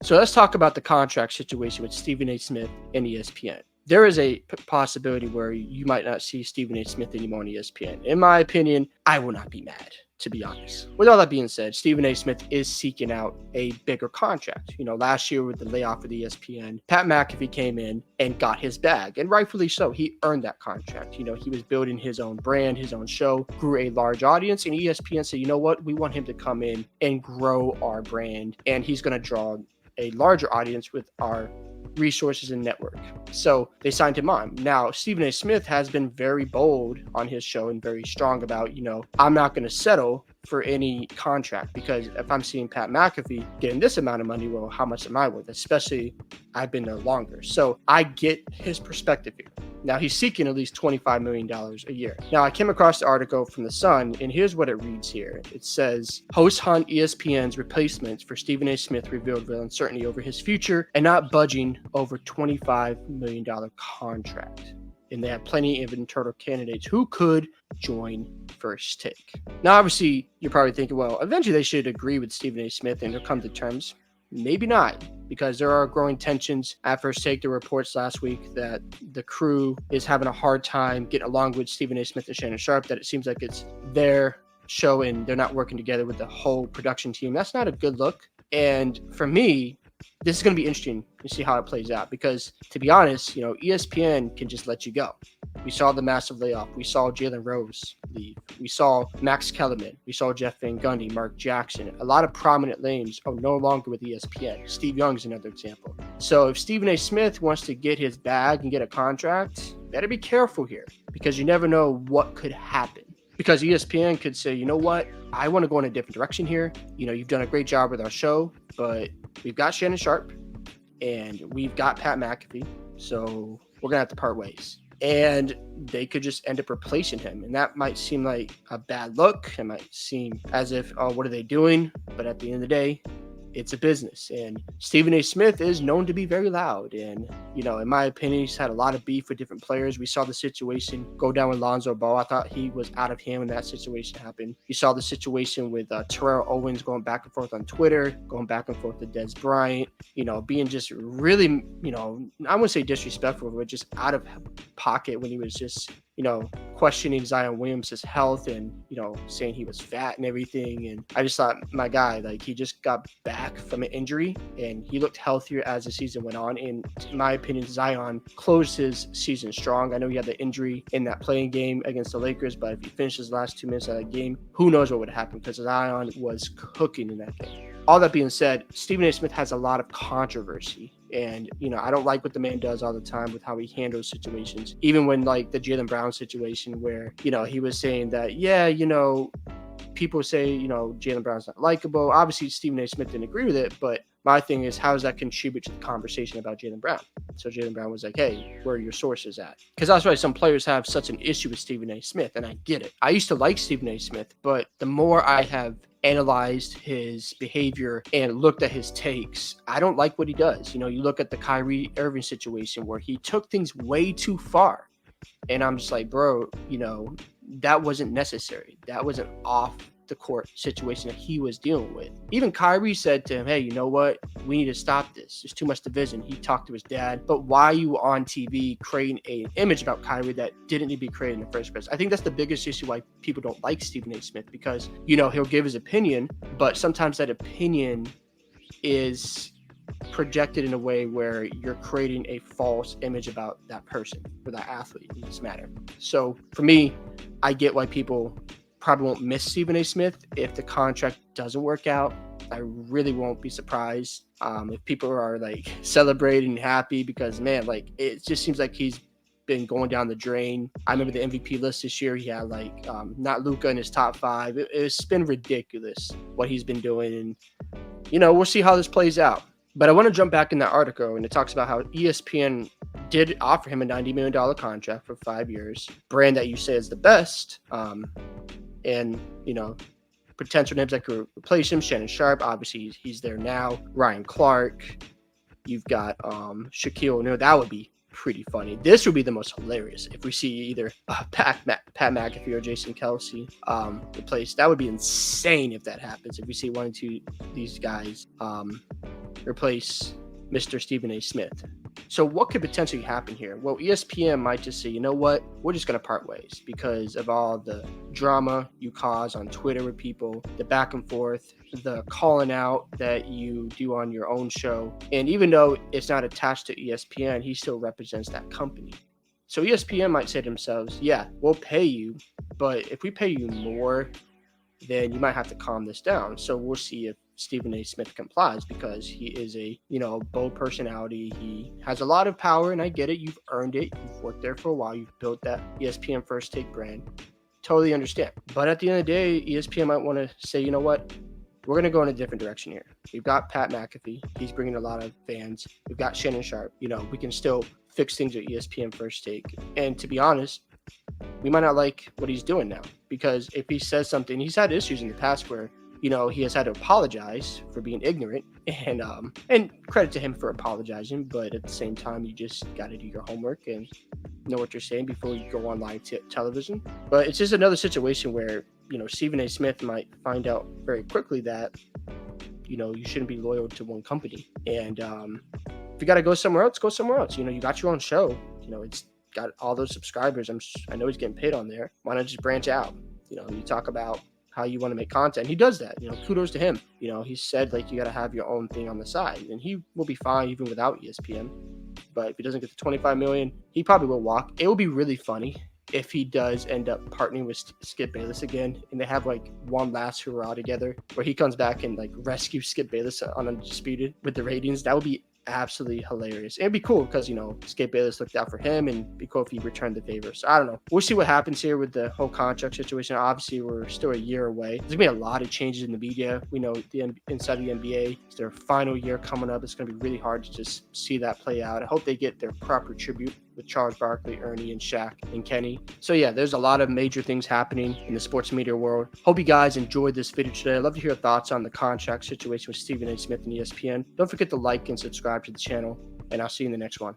So let's talk about the contract situation with Stephen A. Smith and ESPN. There is a possibility where you might not see Stephen A. Smith anymore on ESPN. In my opinion, I will not be mad, to be honest. With all that being said, Stephen A. Smith is seeking out a bigger contract. Last year with the layoff of the ESPN, Pat McAfee came in and got his bag, and rightfully so. He earned that contract. He was building his own brand, his own show, grew a large audience, and ESPN said, you know what? We want him to come in and grow our brand, and he's going to draw a larger audience with our resources and network. So they signed him on. Now, Stephen A. Smith has been very bold on his show and very strong about, I'm not going to settle for any contract, because if I'm seeing Pat McAfee getting this amount of money, well, how much am I worth? Especially I've been there longer. So I get his perspective here. Now, he's seeking at least $25 million a year. Now, I came across the article from The Sun, and here's what it reads here. It says, hosts hunt ESPN's replacements for Stephen A. Smith revealed real uncertainty over his future and not budging over $25 million contract. And they have plenty of internal candidates who could join First Take. Now, obviously, you're probably thinking, well, eventually they should agree with Stephen A. Smith and they'll come to terms. Maybe not, because there are growing tensions. At First Take, the reports last week that the crew is having a hard time getting along with Stephen A. Smith and Shannon Sharpe, that it seems like it's their show and they're not working together with the whole production team. That's not a good look. And for me, this is going to be interesting to see how it plays out, because to be honest, ESPN can just let you go. We saw the massive layoff. We saw Jalen Rose leave. We saw Max Kellerman. We saw Jeff Van Gundy, Mark Jackson. A lot of prominent names are no longer with ESPN. Steve Young is another example. So if Stephen A. Smith wants to get his bag and get a contract, better be careful here, because you never know what could happen. Because ESPN could say, you know what, I want to go in a different direction here. You've done a great job with our show, but we've got Shannon Sharpe and we've got Pat McAfee, so we're going to have to part ways. And they could just end up replacing him. And that might seem like a bad look. It might seem as if, oh, what are they doing? But at the end of the day, it's a business. And Stephen A. Smith is known to be very loud. And, in my opinion, he's had a lot of beef with different players. We saw the situation go down with Lonzo Ball. I thought he was out of hand when that situation happened. You saw the situation with Terrell Owens going back and forth on Twitter, going back and forth with Des Bryant, being just really, I wouldn't say disrespectful, but just out of pocket when he was just, questioning Zion Williams' health and, saying he was fat and everything. And I just thought, my guy, he just got back from an injury and he looked healthier as the season went on. And in my opinion, Zion closed his season strong. I know he had the injury in that playing game against the Lakers, but if he finished his last 2 minutes of that game, who knows what would happen, because Zion was cooking in that game. All that being said, Stephen A. Smith has a lot of controversy. And, I don't like what the man does all the time with how he handles situations. Even when, the Jaylen Brown situation where, he was saying that, people say, Jaylen Brown's not likable. Obviously, Stephen A. Smith didn't agree with it. But my thing is, how does that contribute to the conversation about Jaylen Brown? So Jaylen Brown was like, hey, where are your sources at? Because that's why some players have such an issue with Stephen A. Smith. And I get it. I used to like Stephen A. Smith, but the more I have analyzed his behavior and looked at his takes, I don't like what he does. You look at the Kyrie Irving situation where he took things way too far. And I'm just like, bro, that wasn't necessary. That was an off the court situation that he was dealing with. Even Kyrie said to him, hey, you know what? We need to stop this. There's too much division. He talked to his dad. But why are you on TV creating an image about Kyrie that didn't need to be created in the first place? I think that's the biggest issue why people don't like Stephen A. Smith, because, he'll give his opinion, but sometimes that opinion is projected in a way where you're creating a false image about that person or that athlete in this matter. So for me, I get why people probably won't miss Stephen A. Smith if the contract doesn't work out. I really won't be surprised if people are celebrating happy, because man, it just seems like he's been going down the drain. I remember the MVP list this year. He had not Luka in his top 5. It's been ridiculous what he's been doing, and we'll see how this plays out. But I want to jump back in that article, and it talks about how ESPN did offer him a $90 million contract for 5 years, brand that you say is the best. And, potential names that could replace him. Shannon Sharpe, obviously he's there now. Ryan Clark. You've got Shaquille O'Neal. That would be pretty funny. This would be the most hilarious if we see either Pat McAfee or Jason Kelsey replaced. That would be insane if that happens. If we see one or two these guys replace Mr. Stephen A. Smith. So what could potentially happen here? Well, ESPN might just say, you know what, we're just going to part ways because of all the drama you cause on Twitter with people, the back and forth, the calling out that you do on your own show. And even though it's not attached to ESPN, he still represents that company. So ESPN might say to themselves, yeah, we'll pay you, but if we pay you more, then you might have to calm this down. So we'll see if Stephen A. Smith complies because he is a, bold personality. He has a lot of power, and I get it. You've earned it. You've worked there for a while. You've built that ESPN First Take brand. Totally understand. But at the end of the day, ESPN might want to say, you know what? We're going to go in a different direction here. We've got Pat McAfee. He's bringing a lot of fans. We've got Shannon Sharp. We can still fix things at ESPN First Take. And to be honest, we might not like what he's doing now because if he says something, he's had issues in the past where, he has had to apologize for being ignorant and credit to him for apologizing. But at the same time, you just got to do your homework and know what you're saying before you go on live television. But it's just another situation where, Stephen A. Smith might find out very quickly that, you shouldn't be loyal to one company. And if you got to go somewhere else, go somewhere else. You got your own show. It's got all those subscribers. I know he's getting paid on there. Why not just branch out? You talk about how you want to make content. He does that. Kudos to him. He said you got to have your own thing on the side, and he will be fine even without ESPN. But if he doesn't get the 25 million, he probably will walk. It will be really funny if he does end up partnering with Skip Bayless again, and they have one last hurrah together where he comes back and rescues Skip Bayless on Undisputed with the ratings. That would be absolutely hilarious. It'd be cool because Skip Bayless looked out for him, and it'd be cool if he returned the favor. So I don't know. We'll see what happens here with the whole contract situation. Obviously, we're still a year away. There's gonna be a lot of changes in the media. We know inside the NBA, it's their final year coming up. It's gonna be really hard to just see that play out. I hope they get their proper tribute with Charles Barkley, Ernie, and Shaq and Kenny. So yeah, there's a lot of major things happening in the sports media world. Hope you guys enjoyed this video today. I'd love to hear your thoughts on the contract situation with Stephen A. Smith and ESPN. Don't forget to like and subscribe to the channel, and I'll see you in the next one.